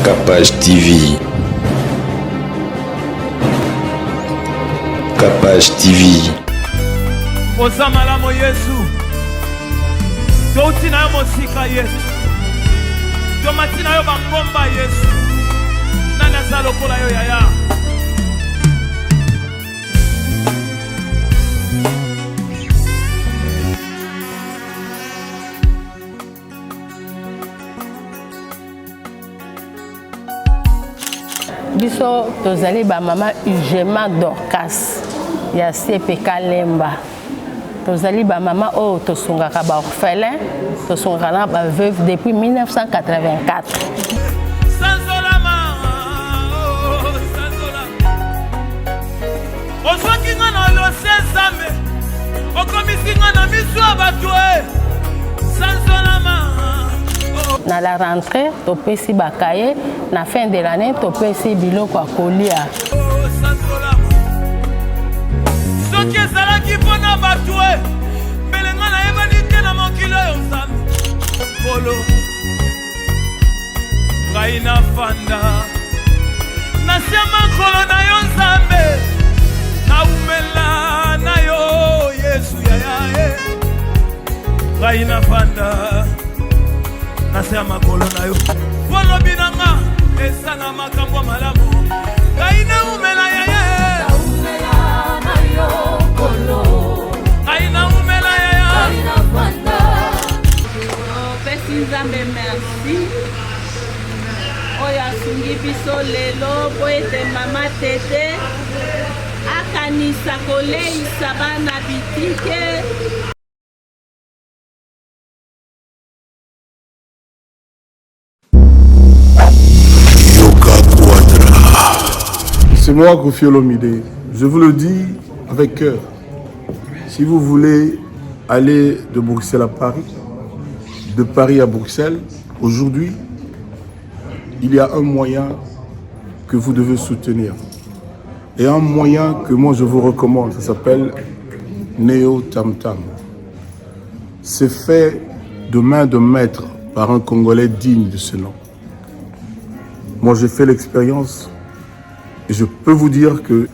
Capage TV. Capage TV. Oza malamu Yesu. Touti na yo mosika Yesu. Tomati na yo bangomba Yesu. Nana za lokola yo yaya. Biso tozali ba mama Ugema Dorcas ya CPK Lemba. Tozali ba mama o tosungaka ba orphelin, tosungaka na ba veuve depuis 1984. Sanzolama, sanzolama. Osoki nga na lose zambe, okomisi nga na miso abatwe. Sanzolama. Na la rentrée, topesi bakaye, na fin de l'année, topesi biloko ya kolia. Soki ezalaki mpona batwe, mbele nga nayebani te na mokili oyo nzambe. Kolo, ngai nafanda, nasia makolo na yo nzambe, naumela na yo Yesu yaya. Ngai nafanda, nasia makolo na yo. Wolobi na nga, esa na makambo malamu, ngai naumela yaya. Nzambe merci oyo asungi biso lelo po ete mama tete akanisa koleisa bana bitike. C'est moi, Koffi Olomide. Je vous le dis avec cœur. Si vous voulez aller de Bruxelles à Paris, de Paris à Bruxelles, aujourd'hui, il y a un moyen que vous devez soutenir. Et un moyen que moi je vous recommande, ça s'appelle Neo Tam Tam. C'est fait de main de maître par un Congolais digne de ce nom. Moi j'ai fait l'expérience et je peux vous dire que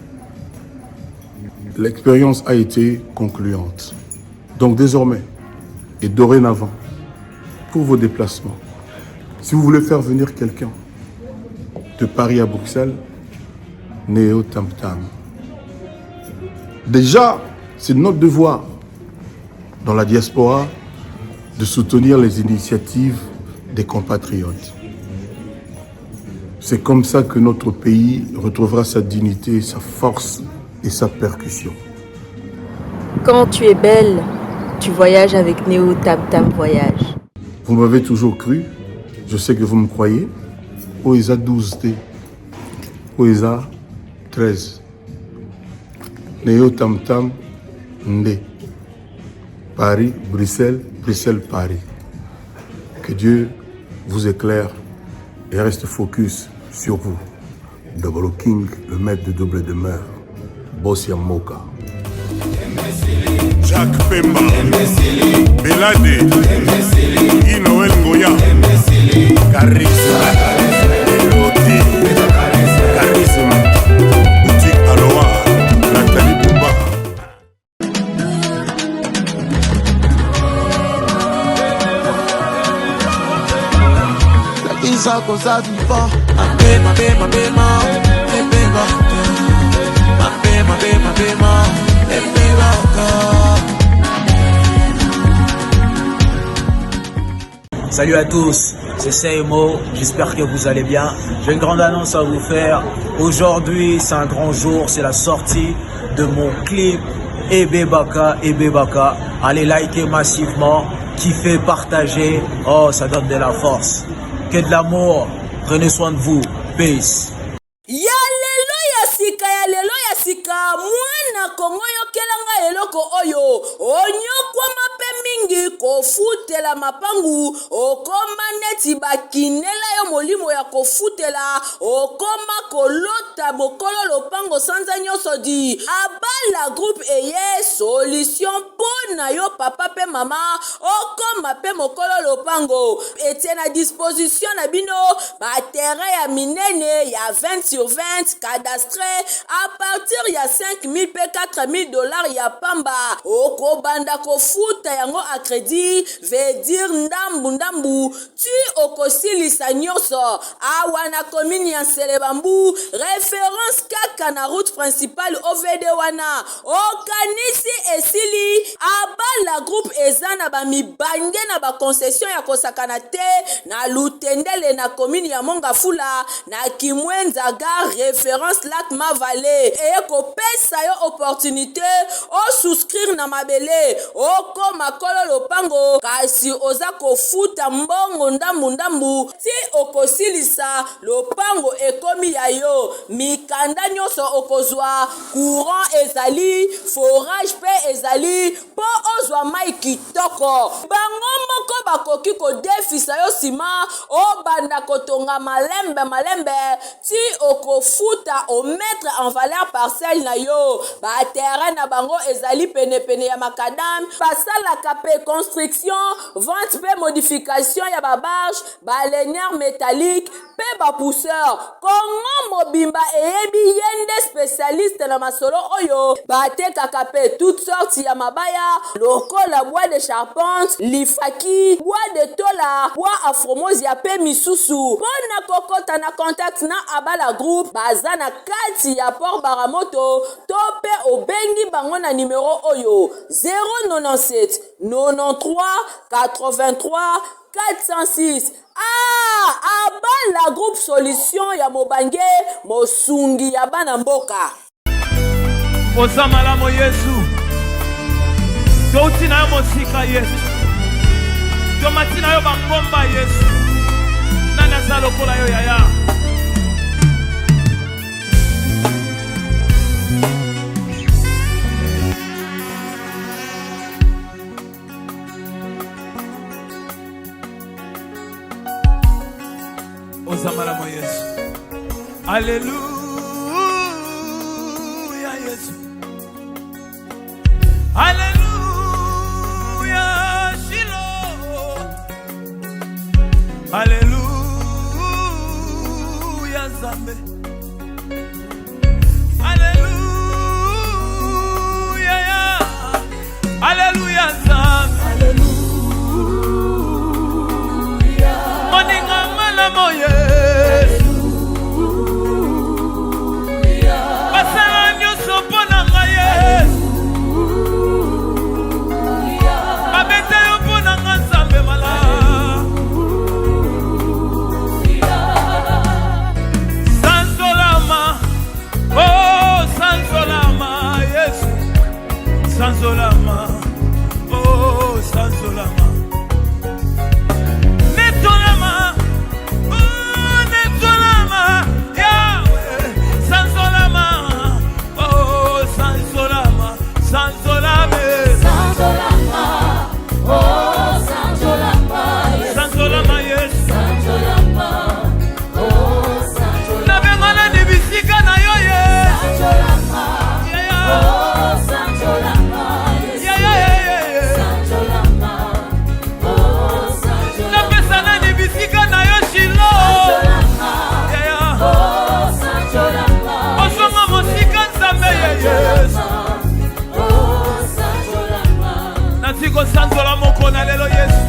l'expérience a été concluante. Donc désormais et dorénavant, pour vos déplacements, si vous voulez faire venir quelqu'un de Paris à Bruxelles, Neo Tam Tam. Déjà, c'est notre devoir dans la diaspora de soutenir les initiatives des compatriotes. C'est comme ça que notre pays retrouvera sa dignité, sa force et sa percussion. Quand tu es belle, tu voyages avec Neo Tam Tam Voyage. Vous m'avez toujours cru, je sais que vous me croyez. OESA 12T, OESA 13. Neo Tam Tam Ndé. Paris, Bruxelles, Bruxelles, Paris. Que Dieu vous éclaire et reste focus sur vous. Double King, le maître de double demeure. Bossia Moka. Jacques Pemba, Belade, Guy Noël Ngoya, Charisme, Elodie, Charisme, Boutique Aloha, Nathalie Bouba. La Isa cosa di fa, ma bema, Salut à tous, c'est CMO, j'espère que vous allez bien. J'ai une grande annonce à vous faire. Aujourd'hui, c'est un grand jour, c'est la sortie de mon clip Ebe Baka. Allez liker massivement, kiffer, partager. Oh, ça donne de la force. Que de l'amour, prenez soin de vous. Peace. Ya lelo ya sika, mwana na kongo yokelanga eloko oyo onyokwama pe mingi kofutela mapangu okoma neti bakinela yo molimo ya kofutela okoma kolota bokolo lopango sanza nyonso di abala groupe eye solution pona yo papa pe mama okoma pe mokolo lopango etie na disposition na bino baterrain ya minene ya 20 sur 20 cadastre à partir ya 5000 pe 4000 dollars ya pamba okobanda kofuta yango a crédit veut dire ndambu tu okosilisa nyonso awa na commune ya Selebambu référence kaka na route principale OVD wana okanisi esili abala groupe eza na bamibange na baconcession ya kosakana te na Lutendele na commune ya Mongafula na Kimwenza gare référence lac Mavale et kopesa yo opportunité o souscrire na mabele okoma kolo lopango kasi oza kofuta mbongo ndambu ti okosilisa lopango ekomi ya yo mikanda nyonso okozwa courant ezali forage pe ezali po ozwa mai kitoko bango moko bakoki kodefisa yo sima obanda kotonga malembe ti okofuta o mettre en valeur parcelle na yo ba terrain na bango ezali pene ya makadam basalaka pe construction vente pe modification ya babarge baleinière métallique pe bapousseur kongo mobimba eyebi yende spécialiste na masolo oyo batekaka pe toutes sortes ya mabaya lokola bois de charpente lifaki bois de tola bois afromosia pe misusu pona kokota na contact na abala groupe baza na kati ya port baramoto to pe obengi bango na numero oyo 097 93 83 406 abala groupe solution ya mobange mosungi ya bana mboka oza malamu Yesu touti na yo mosika Yesu tomati na yo bangomba Yesu nani aza lokola yo yaya Ozamalamo Yesu. Alléluia Yesu. Alléluia Shiloh. Alléluia Nzambe. Alléluia ya. Alléluia Nzambe. Alléluia. Moninga malamo Yesu. Sanzolama, oh Sanzolama, Netolama, oh Netolama, Yahweh, Sanzolama, oh Sanzolama, Sanzolame, Sanzolama, oh Sanzolama, Sanzolama, yes, Sanzolama, oh Sanzolama, na bengana de bisika na yo yes, Sanzolama, yeah, oh Sanzolama. Natiko sanzola moko na lelo Yesu.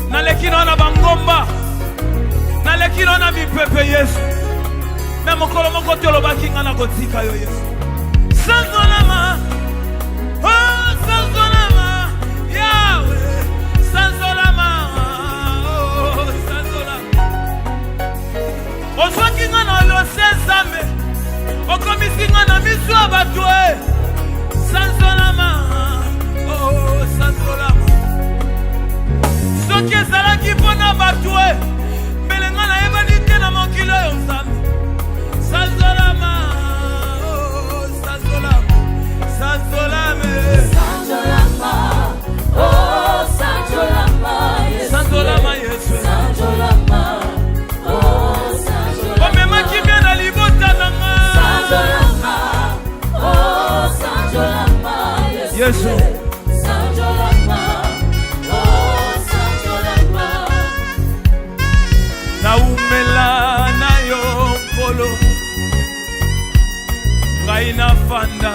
Nalekino na bangomba. Nalekino na mipepe Yesu. Na mokolo moko tolo bakinga na kotika yo Yesu. Sanzolama. Oh sanzolama. Yahweh. Sanzolama. Oh sanzolama. Oswakinga na lo sesame. Okomisinga na misu abatwe. Sanzolama. Oh sanzolama. Soki ezalaki mpona batwe. Mbelenga na yebani te na mokilo yo Nzambe. Sanzolama. Oh sanzolama. naumela na yo nkolo ngai nafanda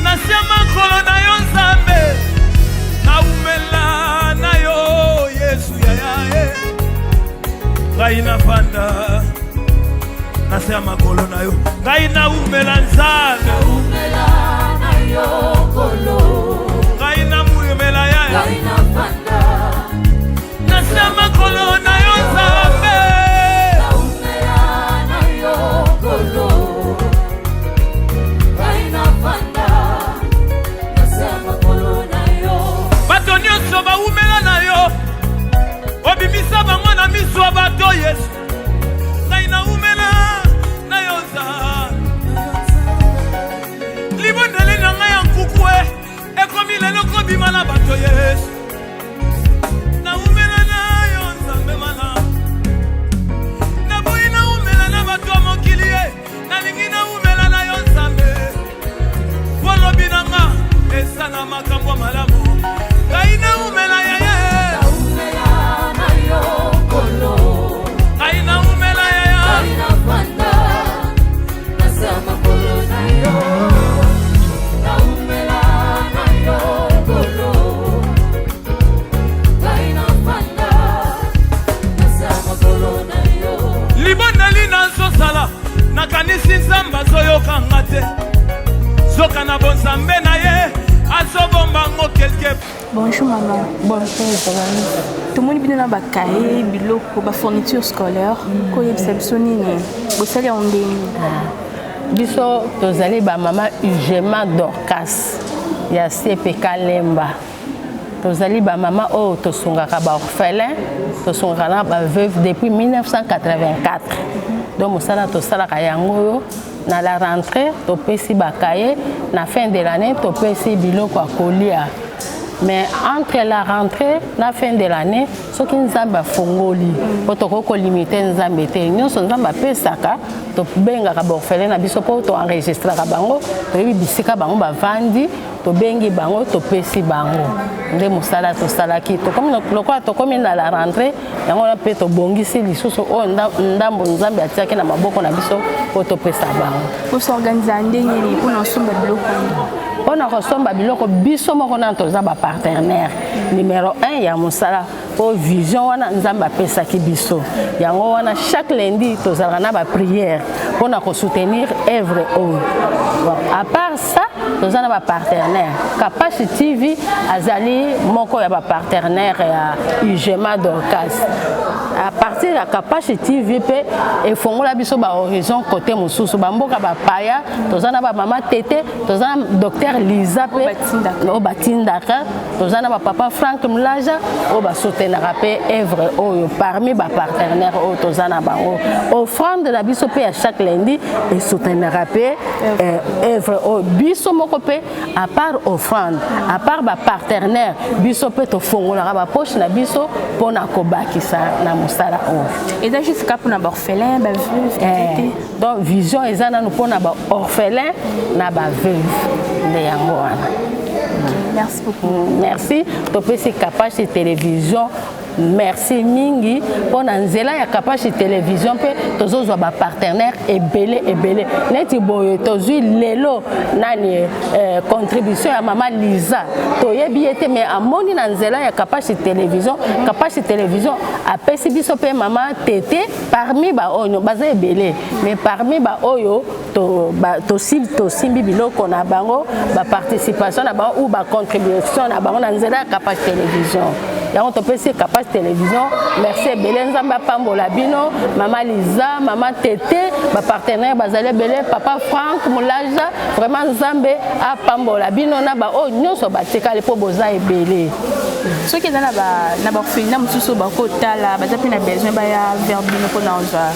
nasia makolo na yo nzambe naumela na yo yesu yaya ngai nafanda nasia makolo na yo ngai naumela nzambe naumela na yo nkolo ngai naumela yaya ngai nafanda nasia makolo na yo nzambe naumela na yo nkolo ngai nafanda nasia makolo na yo bato nyonso baumela na yo obimisa bango na miso ya bato yesu ngai naumela na yo nzambe libondeli na ngai ya nkukue ekomi lelo kobima na bato yesu naumela na yo nzambe mana naboyi naumela na bato ya mokili ye nalingi naumela na yo nzambe polobi na nga eza na makambo ya malamu ngai naumela yeye naumela na yo kolo ngai naumela yeye ngai nafanda nasa makolo na yo naumela na yo kolo ngai nafanda nasa makolo na yo libondeli nazosala nakanisi nzambe azoyokanga te zoka na bonzambe na ye azobombango quelque. Bonjour maman. Bonjour Zolani. Tout le monde vient dans bakaye biloko ba fourniture scolaire ko yebisa biso nini bosali ya ndeni biso tozali ba mama Ugema Dorcas ya CPK Lemba tozali ba mama o tosungaka ba orphelin tosungaka na ba veuve depuis 1984 donc mosala tosalaka yango na la rentrée topesi bakaye na fin de l'année topesi biloko ya kolia. Mais entre la rentrée et la fin de l'année, ce qui nous a fongoli, pour limiter nzambe te, nous sommes pesaka, to benga ka borfelé na biso po to enregistrer ka bango, to bisika bango ba vandi, to bengi bango, to pesi bango. Nde musala to salaki, to comme lokwa to comme na la rentrée, yango na pe to bongisi lisusu o ndambo nzambe atiaki na maboko na biso po to pesa bango. Pour s'organiser ndenge ni pour nosomba biloko. On a reçu biloko biso moko na toza ba partenaire numéro 1 ya musala pour vision wana nzamba pesa ki biso yango wana chaque lundi tozala na ba prière pour na soutenir œuvre o à part ça toza na ba partenaire Capacity TV azali moko ya ba partenaire ya Ugema Dorcas à partir de Capacity TV pe et fongola biso ba horizon côté mususu ba mboka ba paya toza na ba mama tete toza na docteur Lisa pe o batindaka toza na ba papa Frank Mlaja o ba soutenir pe œuvre o parmi ba partenaire o toza na ba offrande la biso pe à chaque lundi et soutenir pe œuvre o biso moko pe à part offrande à part ba partenaire biso pe to fongola ba poche na biso pona ko bakisa na musala o et donc jusqu'à pour na ba orphelin ba veuve donc vision ezana nous pona ba orphelin na ba veuve de yango wana. Merci beaucoup. Merci. Topesi Capacity télévision. Merci mingi pour nzela ya Capacity télévision pe tozozwa ba partenaire ebele neti boyo tozui lelo nani contribution ya mama Lisa toyebi ete mais amoni na nzela ya Capacity télévision apesi biso pe mama tete parmi ba oyo baza ebele mais parmi ba oyo to simbi biloko na bango ba participation na bango ou ba contribution na bango na nzela ya Capacity télévision yango topesi Capacity télévision. Merci Belenza Pambola Bino, Maman Lisa, Maman Tété, ma partenaire Bazale Belé, Papa Frank Moulaja, vraiment Zambé à Pambola Bino na ba oh nyonso batika le po boza ebele. Ce qui est dans la orphelinat mususu bako tala baza na besoin ba ya verbino ko na oza.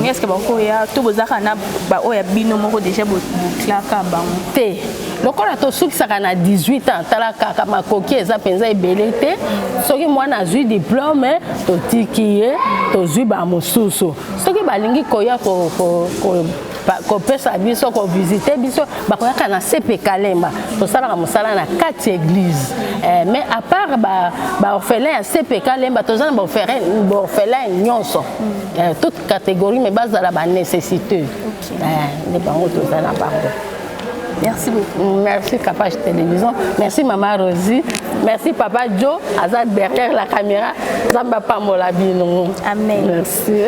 Est-ce que bako ya to boza kana ba o ya bino moko déjà boklaka bango te. Lokola to sukisaka na 18 ans tala kaka makoki eza penza ebele te soki mwana azwi diplôme to tiki ye to zwi ba mosusu soki balingi koya ko kopesa biso ko visiter biso bakoyaka na CP Kalemba tosalaka mosala na 4 églises mais à part ba orphelin ya CP Kalemba tozana ba orphelin nyonso toute catégorie mais bazala ba nécessité ne bango tozana pardon. Merci beaucoup. Merci Capage Télévision. Merci Maman Rosie. Merci Papa Joe. Azad derrière la caméra. Zamba Pamola Bino. Amen. Merci.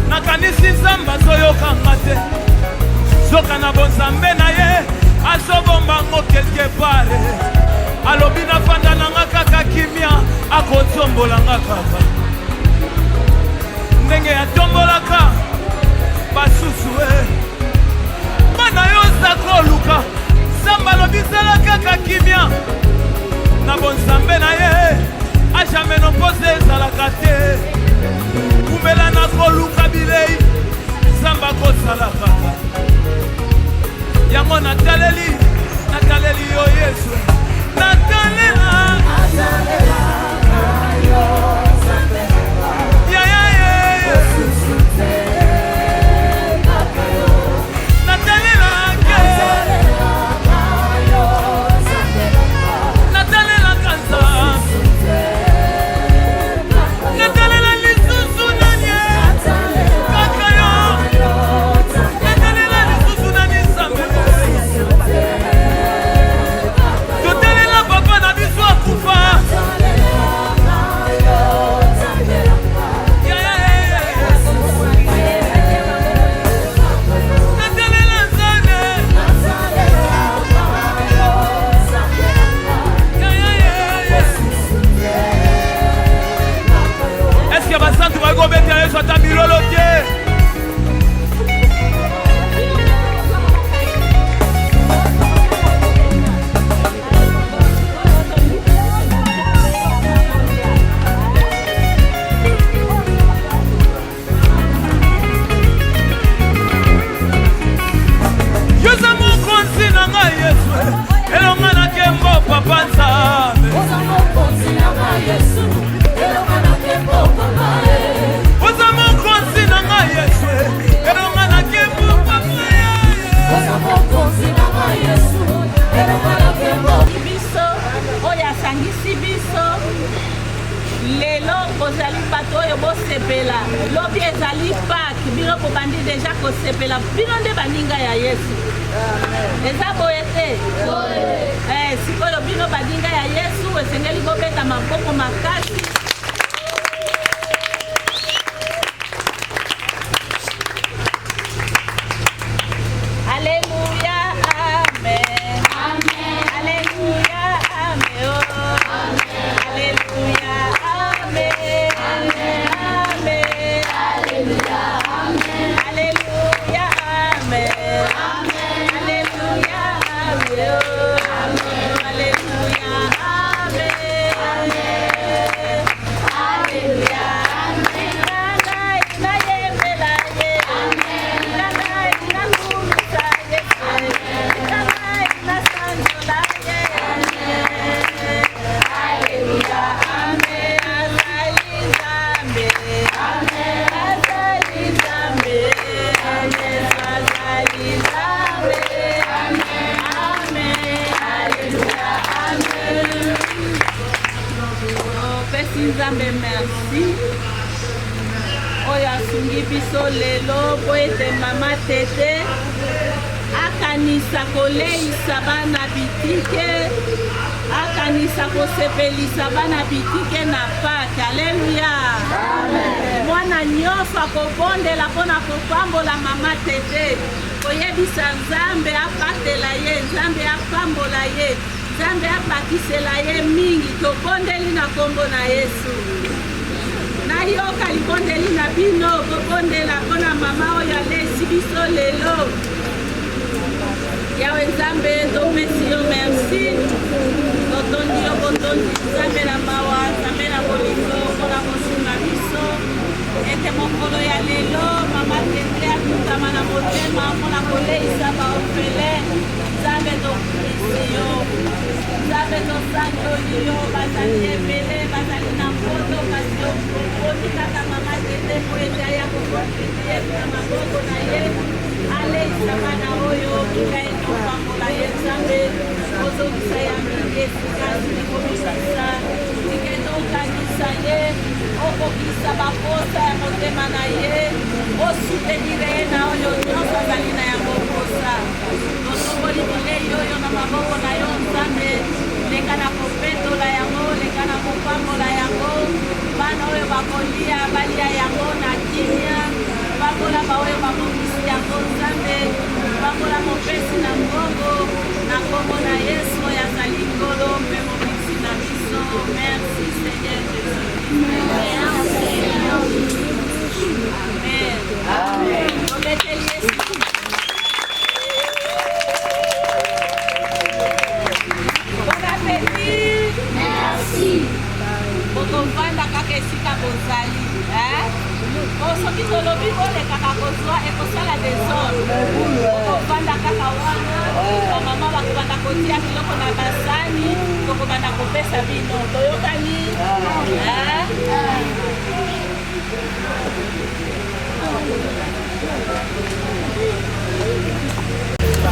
nakanisi nzambe azoyokanga te soka na bonzambe na ye azobombango quelque part alobi nafanda nanga kaka kimia akotombolanga kaka ndenge yatombolaka basusu bana yo oza koluka nzambe alobi zala kaka kimia na bonzambe na ye ajame nopose ezalaka te kumela na koluka bilei nzamba kosala kaka yango nataleli yo Yesu natalela bozali bato oyo bosepela lobi ezali pake bino kobandi deja kosepela bino nde baninga ya Yesu eza boye te sikoyo bino baninga ya Yesu esengeli bobeta maboko makasi Alléluia, amen. Amen. Alléluia, amen. Oh. Amen. Alléluia, amen. Amen. Alléluia, amen. Alléluia, amen. Amen. Alléluia, amen. Oh. Amen. Alléluia, amen. Alléluia, amen. Na yembela ye. Amen. Nzambe merci oyo asungi biso lelo po ete mama tete akanisa koleisa bana bitike akanisa kosepelisa bana bitike na Pake. Aleluya, mwana nyonso akobondela mpona kopambola mama tete koyebisa Nzambe apatela ye Nzambe apambola ye Nzambe apakisela ye mingi tobondeli na kombo na Yesu nayoka libondeli na bino kobondela mpona mama oyo alesi biso lelo yawe Nzambe topesi yo merci Nzambe na mawa, Nzambe na bolingo, mpona kosunga biso. Ete mokolo ya lelo, mama Tete akutama na motema mpona koleisa baorphelin. Nzambe tokumisi yo. Nzambe tosandoli yo, bazali ebele, bazali na mboto, kasi okoti kaka mama Tete po ete aya kokonfiti ye na maboko na ye. Aleisa bana oyo, kika eno pambola ye Nzambe. Ozokisa ya mingi esika zili komisisa. Tike tokanisa ye, okokisa baposa ya motema na ye. Osutenire ye na oyo nyonso azali na yango posa. Totomboli bilei oyo na maboko na yo Nzambe. Leka na kopetola yango, leka na kopambola yango. Bana oyo bakolia, balia yango na kimia. Bakola ba oyo bakokisi yango Nzambe. Bakola mopesi na mbongo. Na kombo na Yesu oyo azali ngolo mpe mopesi na biso. Merci Seigneur Jésus. Amen. Amen. Tobeteli Yesu. Bon appétit. Merci. Bokovanda kaka esika bozali. Soki tolobi bolekaka kozwa ekosala desordre. Bokovanda kaka wana. Bamama bakobanda kotia biloko na basani. Bokobanda kopesa bino. Toyokani?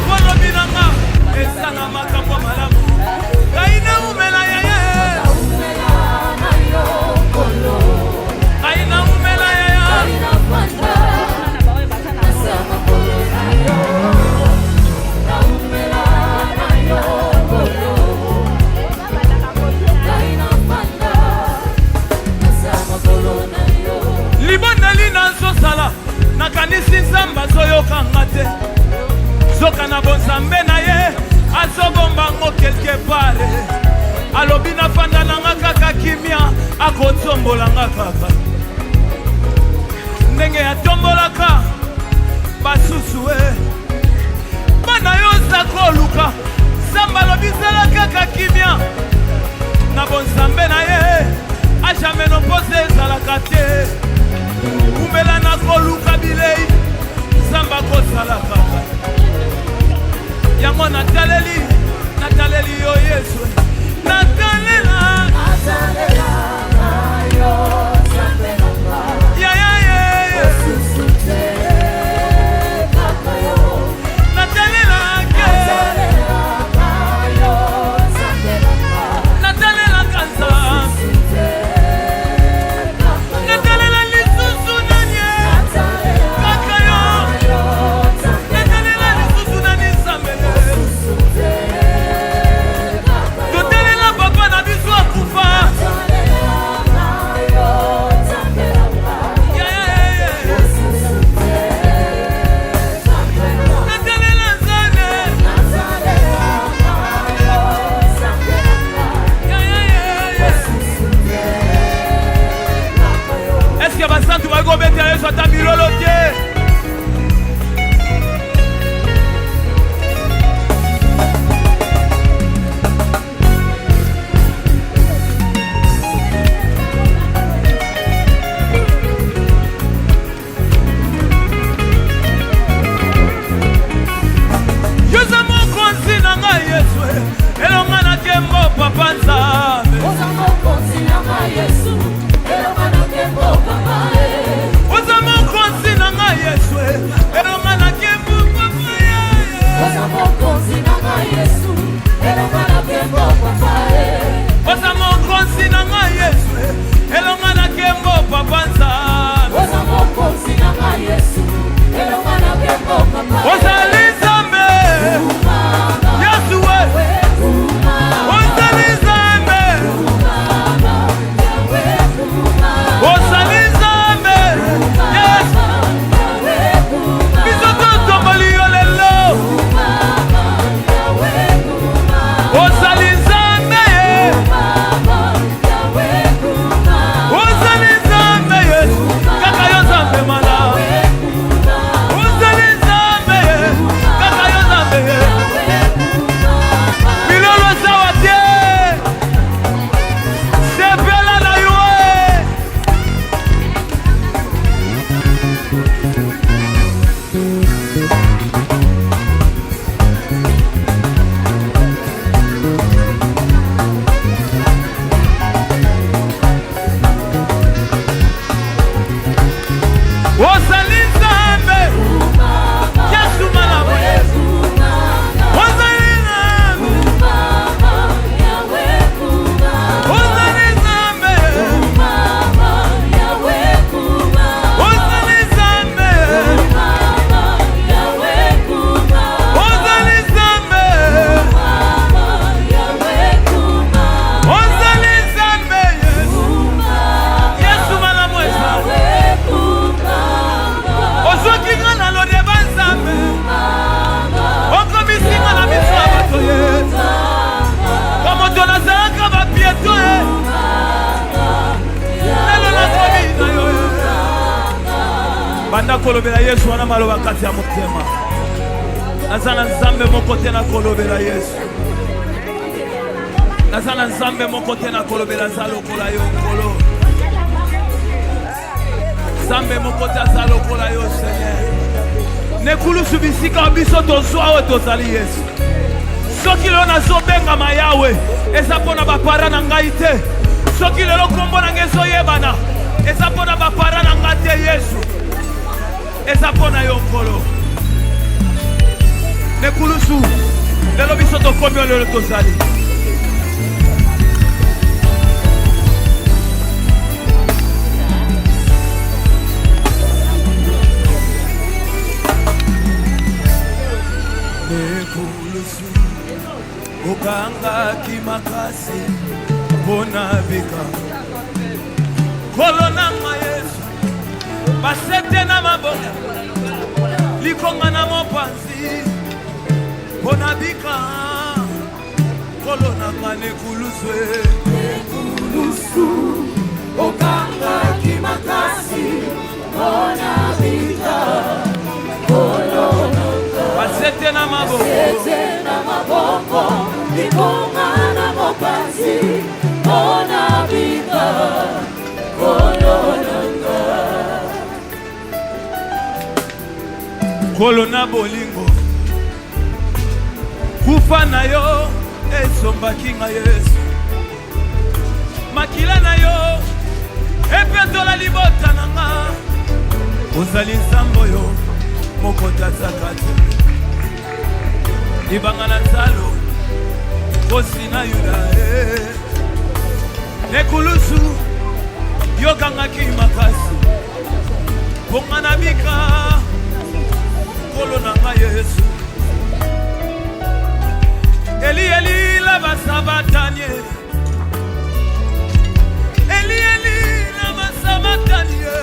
Kolobi nanga esanga makambo malamu. Kaina umela yeye. Kaina umela yeye. Libondeli nazosala nakanisi Nzambe azoyokanga te. Zoka na bonzambe na ye azobomba ngo quelque part. Alobi nafanda nanga kaka kimia akotombola nga kaka. Ndenge atombolaka basusu bana yo za koluka. Nzambe alobi zala kaka kimia na bonzambe na ye ajame no pose ezalaka te. Umela na koluka bilei Nzambe akosala kaka. Yango nataleli yo Yesu. Natalela yo Nzambe nanga. Ya natalela ke. Natalela kanza. Natalela lisusu nanye. Kaka yo. Natalela lisusu nani Nzambe. Totelela papa na biso akufa. Natalela Nzambe. Est-ce que basantu bakobeta Yesu ata milolo te? Yoza mokonzi na ngai Yesu elonga na kembo papa Nzambe. Oza mokonzi na ngai Yesu elonga na kembo papa. Oza mokonzi na ngai Yesu elonga na kembo papa. Oza mokonzi na ngai Yesu elonga na kembo papa. Oza mokonzi na ngai Yesu elonga na kembo papa Nzambe. Oza mokonzi na ngai Yesu elonga na kembo papa. Ozali Nzambe Yesu we. Ozali Nzambe. Ozali Nzambe Yesu. Biso totomboli yo lelo. Ozali Nzambe. Ozali Nzambe Yesu. Kaka yo Nzambe mala. Ozali Nzambe. banda kolobela Yesu wana maloba kati ya motema naza na nzambe moko te na kolobela Yesu naza na nzambe moko te na kolobela za lokola yo nkolo nzambe moko te aza lokola yo Seigneur nekulusu bisika biso tozwa oyo tozali Yesu soki lelo nazobengama Yawe eza mpona bapara na ngai te soki lelo kombo na ngai ezoyebana eza mpona bapara na ngai te Yesu eza mpona yo nkolo nekulusu lelo biso tokomi oyo lelo tozali nekulusu okangaki makasi mpona bika kolo nanga Yesu basete na mabonga likonga na mopanzi mpona bika kolo nanga nekulusu okangaki makasi mpona bika kolo basete na mabongo likonga na mopanzi mpona bika kolo nanga kolo na bolingo kufa na yo esombaki nga Yesu makila na yo epetola libota na nga ozali nzambe oyo moko tazaka te libanga na nzalo kosi na yuda nekulusu yokangaki makasi bonga na bika kolo na nga Yesu Eli Eli la basabatanie Eli Eli la basabatanie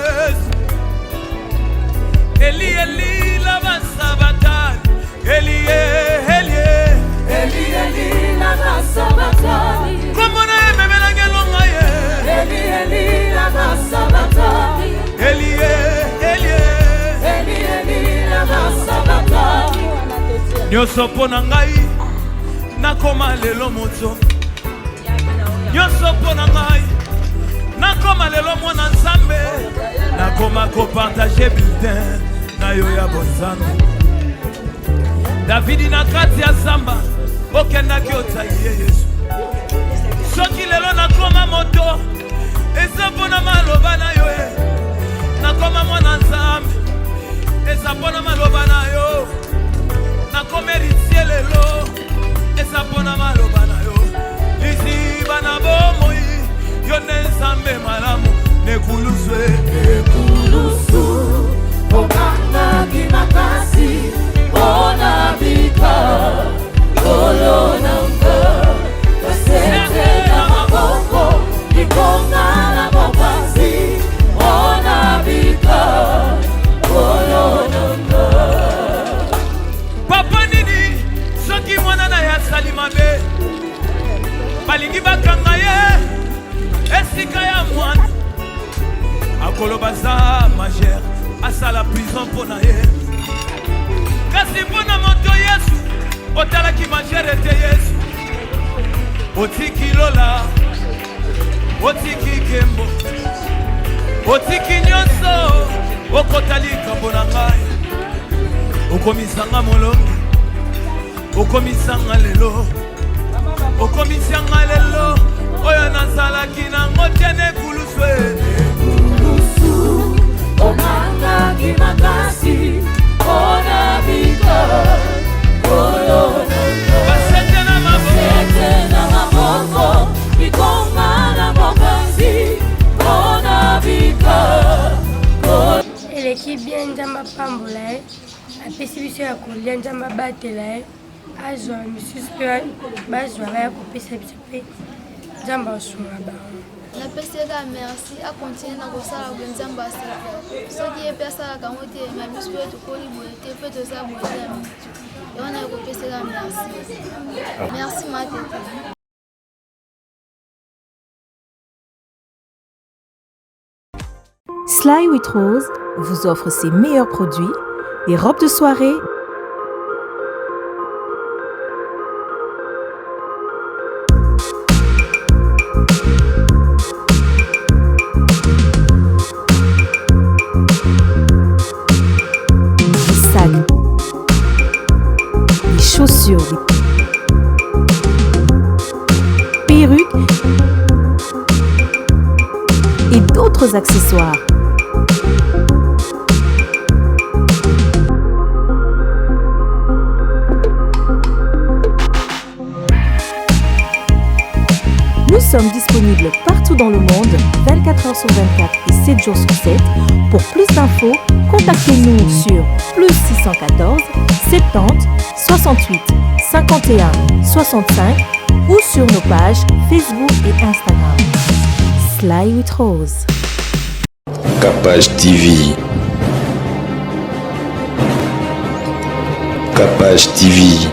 Eli Eli la basabatanie Eli Eli Eli Eli la basabatanie Como na ememela ngelonga ye Eli Eli la basabatanie Eli Eli Eli Eli la basabatanie Nyoso pona ngai nakoma lelo moto nyoso pona ngai nakoma lelo mwana nzambe nakoma kopartage bulletin na yo ya bonzambe Davidi na kati ya zamba okendaki otali ye Yesu soki lelo nakoma moto eza mpona maloba na yo nakoma mwana nzambe eza mpona maloba na yo nakoma héritier lelo eza mpona maloba na yo liziba na bomoi yo nde nzambe malamu nekulusu okangaki makasi mpona bika kolo nanga basete na maboko likonga na mopanzi mpona bika kolo nanga papa nini soki mwana na ya asali mabe balingi bakanga ye esika ya mwana akoloba za majere asala prison mpona ye kasi mpona moto Yesu otalaki majere te Yesu otiki lola otiki kembo otiki nyonso okotali likambo na ngai okomisanga molongi okomisanga lelo okomisanga lelo oyo nazalaki nango te nekulusu okangaki makasi mpona bika kolo nanga basete na maboko likonga na mopanzi mpona bika eleki bien nzambe apambola ye apesi biso ya kolia nzambe abatela ye azwa misusu mpe bazwa baya kopesa biso mpe nzambe asunga bango napesaka merci akontinue na kosala boye nzambe asalaka soki ye mpe asalaka yango te ma biso mpe tokoli boye te mpe toza boye ya mitu yango na kopesaka merci matete. Sly with Rose vous offre ses meilleurs produits, les robes de soirée, des sacs, des chaussures, des perruques et d'autres accessoires. Nous sommes disponibles partout dans le monde, 24 heures sur 24 et 7 jours sur 7. Pour plus d'infos, contactez-nous sur +614 70 68 51 65 ou sur nos pages Facebook et Instagram. Sly with Rose. Capage TV. Capage TV.